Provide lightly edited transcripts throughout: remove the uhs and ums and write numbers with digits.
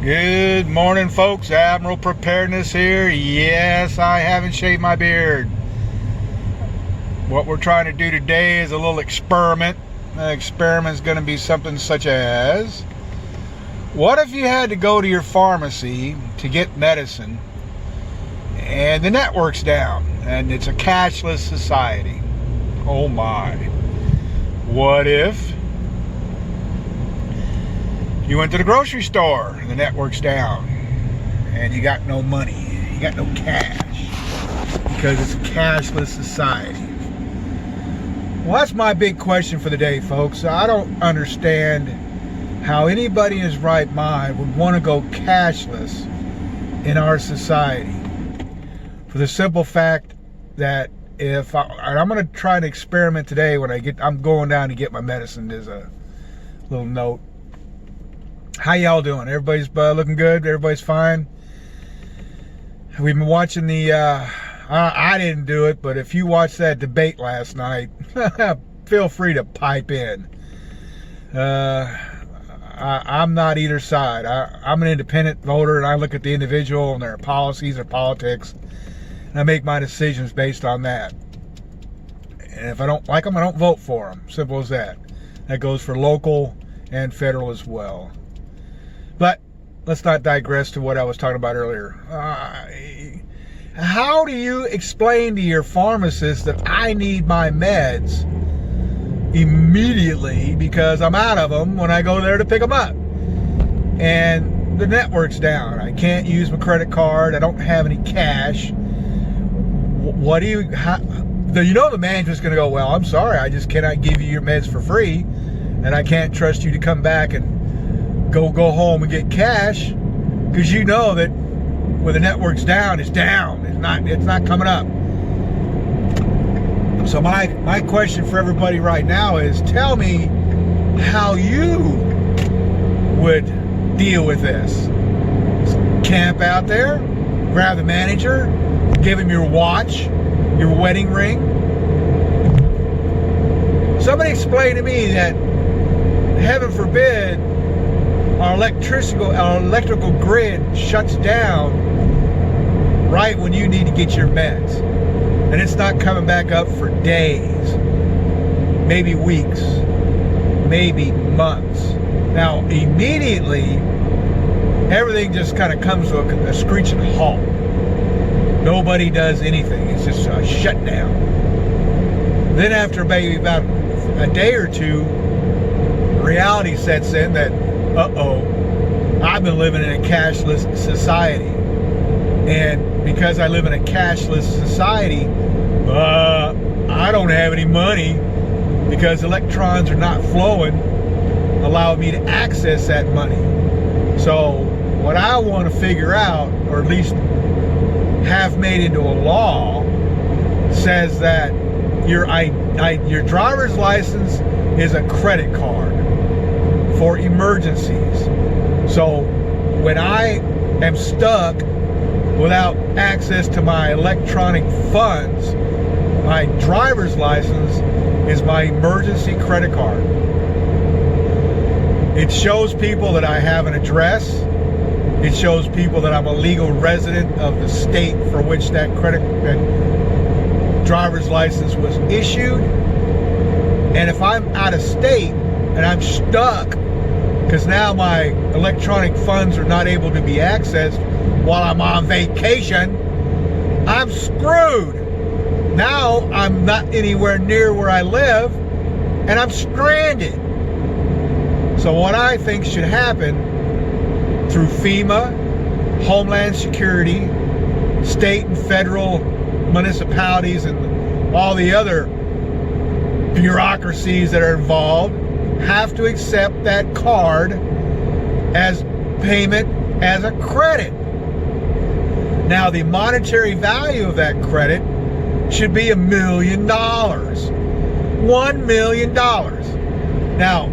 Good morning, folks. Admiral Preparedness here. Yes, I haven't shaved my beard. What we're trying to do today is a little experiment. The experiment is going to be something such as, what if you had to go to your pharmacy to get medicine and the network's down and it's a cashless society? Oh my. What if you went to the grocery store and the network's down and you got no money, you got no cash, because it's a cashless society? Well, that's my big question for the day, folks. I don't understand how anybody in his right mind would want to go cashless in our society, for the simple fact that I'm going to try an experiment today when I'm going down to get my medicine. There's a little note. How y'all doing? Everybody's looking good? Everybody's fine? We've been watching the, I didn't do it, but if you watched that debate last night, feel free to pipe in. I'm not either side. I'm an independent voter, and I look at the individual and their policies or politics, and I make my decisions based on that. And if I don't like them, I don't vote for them. Simple as that. That goes for local and federal as well. But let's not digress to what I was talking about earlier. How do you explain to your pharmacist that I need my meds immediately because I'm out of them when I go there to pick them up? And the network's down. I can't use my credit card. I don't have any cash. What do you... the manager's going to go, well, I'm sorry, I just cannot give you your meds for free, and I can't trust you to come back and go home and get cash, because you know that when the network's down, it's down. It's not coming up. So my question for everybody right now is, tell me how you would deal with this. Camp out there, grab the manager, give him your watch, your wedding ring. Somebody explain to me that, heaven forbid, our electrical grid shuts down right when you need to get your meds, and it's not coming back up for days, maybe weeks, maybe months. Now, immediately, everything just kind of comes to a screeching halt. Nobody does anything. It's just a shutdown. Then after maybe about a day or two, reality sets in that, I've been living in a cashless society. And because I live in a cashless society, I don't have any money because electrons are not flowing, allowing me to access that money. So what I want to figure out, or at least have made into a law, says that your driver's license is a credit card for emergencies. So when I am stuck without access to my electronic funds, my driver's license is my emergency credit card. It shows people that I have an address. It shows people that I'm a legal resident of the state for which that driver's license was issued. And if I'm out of state and I'm stuck because now my electronic funds are not able to be accessed while I'm on vacation, I'm screwed. Now I'm not anywhere near where I live, and I'm stranded. So what I think should happen through FEMA, Homeland Security, state and federal municipalities, and all the other bureaucracies that are involved, have to accept that card as payment as a credit. Now, the monetary value of that credit should be $1 million. $1 million. Now,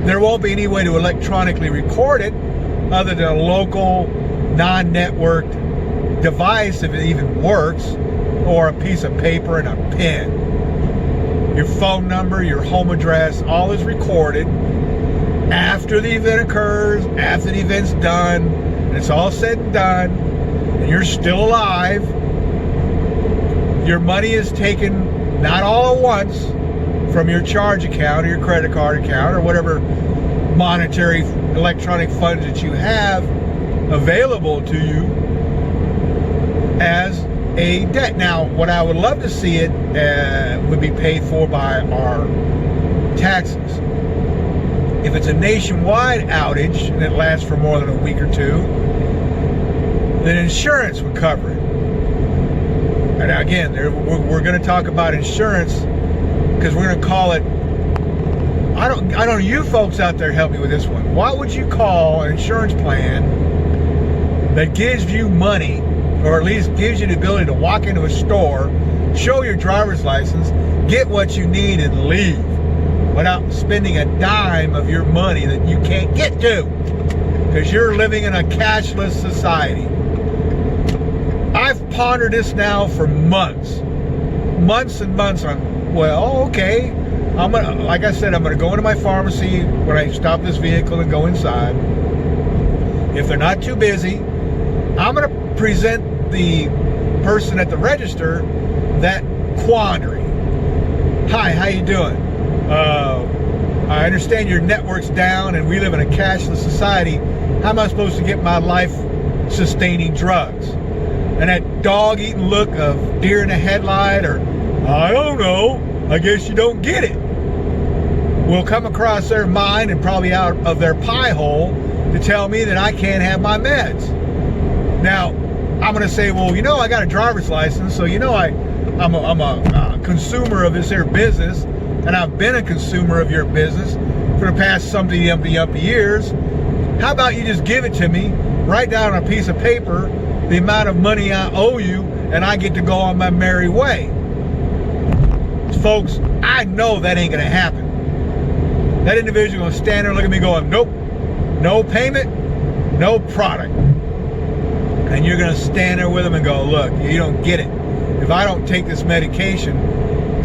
there won't be any way to electronically record it other than a local non-networked device, if it even works, or a piece of paper and a pen. Your phone number, your home address, all is recorded, after the event occurs, after the event's done, and it's all said and done, and you're still alive, your money is taken not all at once from your charge account or your credit card account or whatever monetary electronic funds that you have available to you as a debt. Now, what I would love to see it would be paid for by our taxes. If it's a nationwide outage and it lasts for more than a week or two, then insurance would cover it. And again, we're going to talk about insurance because we're going to call it. I don't. You folks out there, help me with this one. What would you call an insurance plan that gives you money, or at least gives you the ability to walk into a store, show your driver's license, get what you need, and leave without spending a dime of your money that you can't get to because you're living in a cashless society? I've pondered this now for months and months on, well, okay, like I said, I'm gonna go into my pharmacy when I stop this vehicle and go inside. If they're not too busy, I'm gonna present the person at the register that quandary. Hi, how you doing? I understand your network's down and we live in a cashless society. How am I supposed to get my life-sustaining drugs? And that dog-eating look of deer in the headlight, or I don't know, I guess you don't get it, will come across their mind and probably out of their pie hole to tell me that I can't have my meds. Now, I'm going to say, well, I got a driver's license, so I'm a consumer of this here business, and I've been a consumer of your business for the past something years. How about you just give it to me, write down on a piece of paper the amount of money I owe you, and I get to go on my merry way? Folks, I know that ain't gonna happen. That individual gonna stand there and look at me going, nope, no payment, no product. And you're gonna stand there with them and go, look, you don't get it. If I don't take this medication,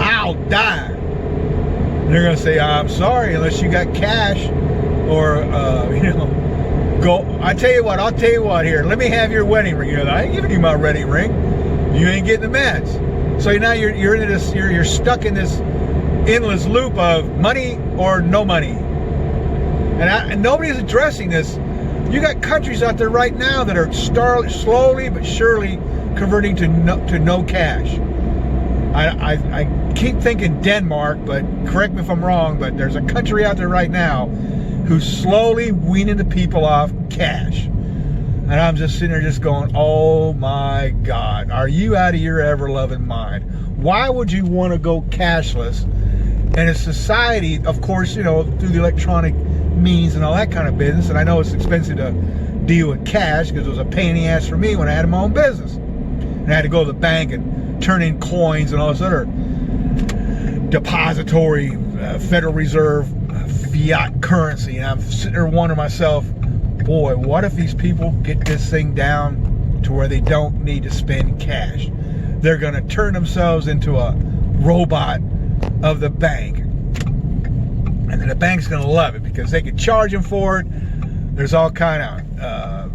I'll die. And they're gonna say, I'm sorry, unless you got cash, or go. I'll tell you what here, let me have your wedding ring. I ain't giving you my wedding ring. You ain't getting the meds. So now you're into this, you're stuck in this endless loop of money or no money. And nobody's addressing this. You got countries out there right now that are slowly but surely converting to no cash. I keep thinking Denmark, but correct me if I'm wrong, but there's a country out there right now who's slowly weaning the people off cash. And I'm just sitting there just going, oh my God, are you out of your ever-loving mind? Why would you want to go cashless in a society, of course, through the electronic means and all that kind of business? And I know it's expensive to deal with cash because it was a pain in the ass for me when I had my own business. And I had to go to the bank and turn in coins and all this other depository, Federal Reserve, fiat currency. And I'm sitting there wondering myself, boy, what if these people get this thing down to where they don't need to spend cash? They're going to turn themselves into a robot of the bank. And then the bank's going to love it because they can charge them for it. There's all kind of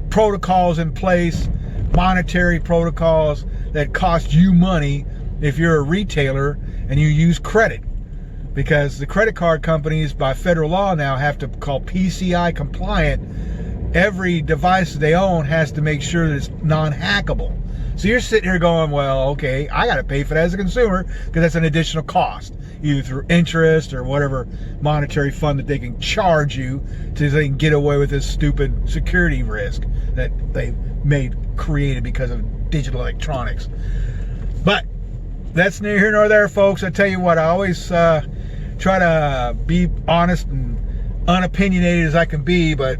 protocols in place, monetary protocols that cost you money if you're a retailer and you use credit. Because the credit card companies, by federal law now, have to call PCI compliant. Every device they own has to make sure that it's non-hackable. So you're sitting here going, well, okay, I got to pay for that as a consumer because that's an additional cost, either through interest or whatever monetary fund that they can charge you so they can get away with this stupid security risk that they created because of digital electronics. But that's neither here nor there, folks. I tell you what, I always try to be honest and unopinionated as I can be, but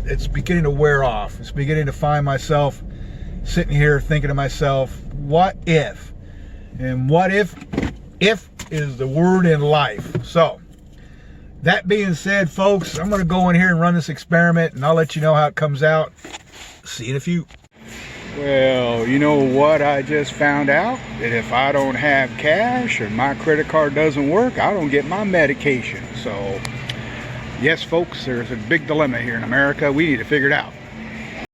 it's beginning to wear off. It's beginning to find myself sitting here thinking to myself, what if? And what if is the word in life. So, that being said, folks, I'm going to go in here and run this experiment, and I'll let you know how it comes out. See you in a few. Well, you know what I just found out? That if I don't have cash or my credit card doesn't work, I don't get my medication. So Yes, folks, there's a big dilemma here in America. We need to figure it out.